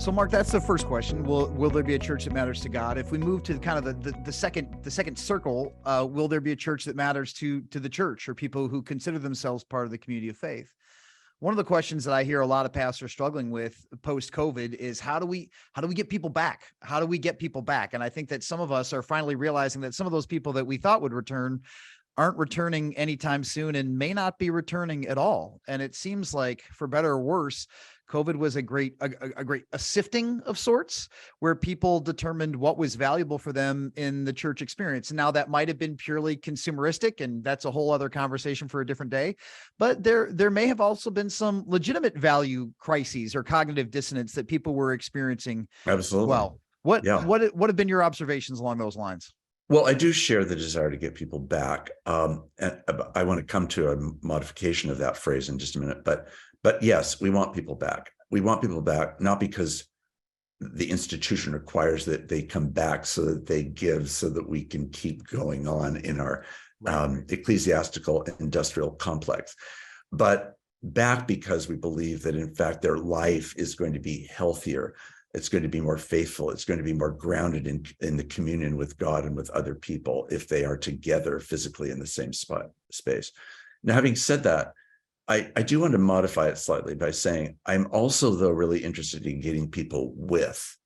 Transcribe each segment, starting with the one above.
So, Mark, that's the first question. Will there be a church that matters to God? If we move to kind of the second circle, will there be a church that matters to the church or people who consider themselves part of the community of faith? One of the questions that I hear a lot of pastors struggling with post-COVID is how do we get people back? How do we get people back? And I think that some of us are finally realizing that some of those people that we thought would return aren't returning anytime soon and may not be returning at all. And it seems like, for better or worse, COVID was a great sifting of sorts, where people determined what was valuable for them in the church experience. And now that might have been purely consumeristic, and that's a whole other conversation for a different day. But there may have also been some legitimate value crises or cognitive dissonance that people were experiencing. Absolutely. Well, what have been your observations along those lines? Well, I do share the desire to get people back. And I want to come to a modification of that phrase in just a minute. But yes, we want people back. We want people back, not because the institution requires that they come back so that they give so that we can keep going on in our ecclesiastical and industrial complex, but back because we believe that, in fact, their life is going to be healthier. It's going to be more faithful. It's going to be more grounded in the communion with God and with other people if they are together physically in the same space. Now, having said that, I do want to modify it slightly by saying I'm also, though, really interested in getting people with.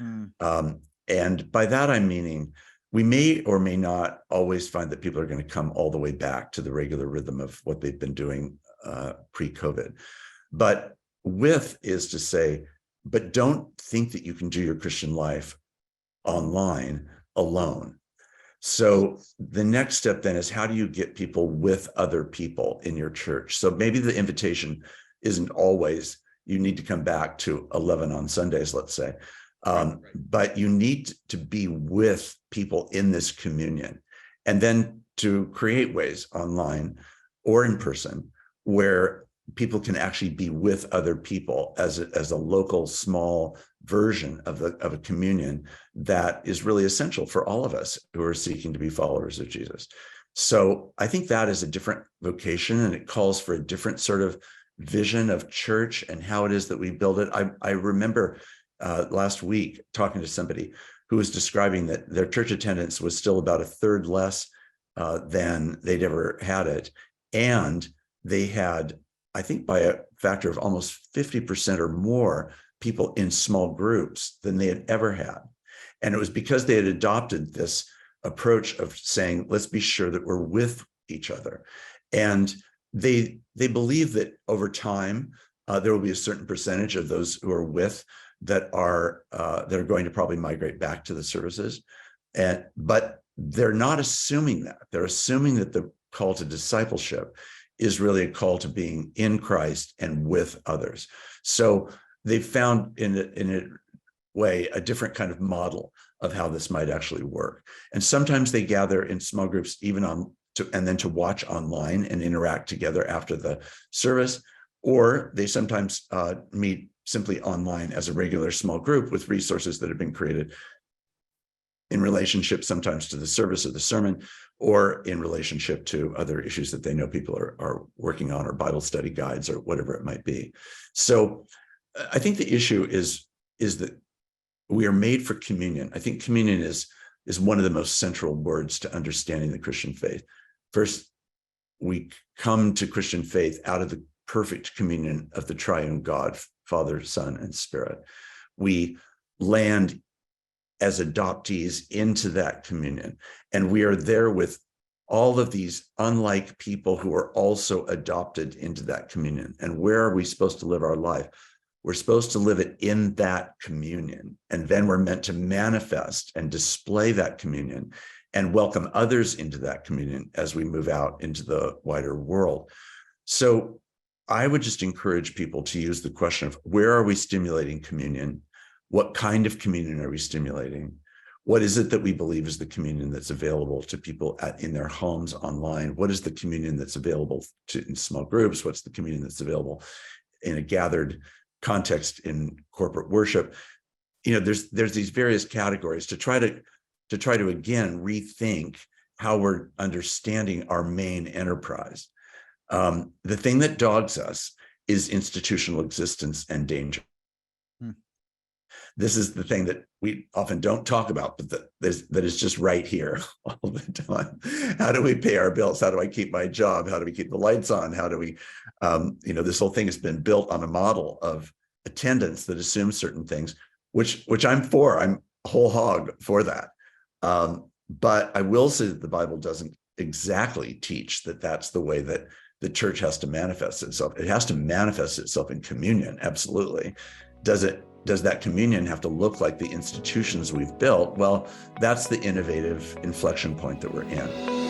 And by that, I'm meaning we may or may not always find that people are going to come all the way back to the regular rhythm of what they've been doing pre-COVID. But with is to say, but don't think that you can do your Christian life online alone. So the next step then is, how do you get people with other people in your church? So maybe the invitation isn't always you need to come back to 11 on Sundays, let's say, but you need to be with people in this communion, and then to create ways online or in person where people can actually be with other people as a local small version of a communion that is really essential for all of us who are seeking to be followers of Jesus. So I think that is a different vocation, and it calls for a different sort of vision of church and how it is that we build it. I remember last week talking to somebody who was describing that their church attendance was still about a third less than they'd ever had it. And they had, I think, by a factor of almost 50% or more, people in small groups than they had ever had. And it was because they had adopted this approach of saying, let's be sure that we're with each other. And they believe that over time, there will be a certain percentage of those who are with that are going to probably migrate back to the services. But they're not assuming that. They're assuming that the call to discipleship is really a call to being in Christ and with others. So they've found in a way a different kind of model of how this might actually work. And sometimes they gather in small groups even and then to watch online and interact together after the service, or they sometimes meet simply online as a regular small group with resources that have been created in relationship sometimes to the service of the sermon, or in relationship to other issues that they know people are working on, or Bible study guides, or whatever it might be. So I think the issue is that we are made for communion. I think communion is one of the most central words to understanding the Christian faith. First, we come to Christian faith out of the perfect communion of the triune God, Father, Son, and Spirit. We land as adoptees into that communion, and we are there with all of these unlike people who are also adopted into that communion. And where are we supposed to live our life? We're supposed to live it in that communion, and then we're meant to manifest and display that communion and welcome others into that communion as we move out into the wider world. So I would just encourage people to use the question of, where are we stimulating communion? What kind of communion are we stimulating? What is it that we believe is the communion that's available to people in their homes online? What is the communion that's available in small groups? What's the communion that's available in a gathered context in corporate worship? There's these various categories to try to again rethink how we're understanding our main enterprise. The thing that dogs us is institutional existence and danger. This is the thing that we often don't talk about, but that is just right here all the time. How do we pay our bills? How do I keep my job? How do we keep the lights on? How do we, this whole thing has been built on a model of attendance that assumes certain things, which I'm for. I'm a whole hog for that. But I will say that the Bible doesn't exactly teach that that's the way that the church has to manifest itself. It has to manifest itself in communion, absolutely. Does that communion have to look like the institutions we've built? Well, that's the innovative inflection point that we're in.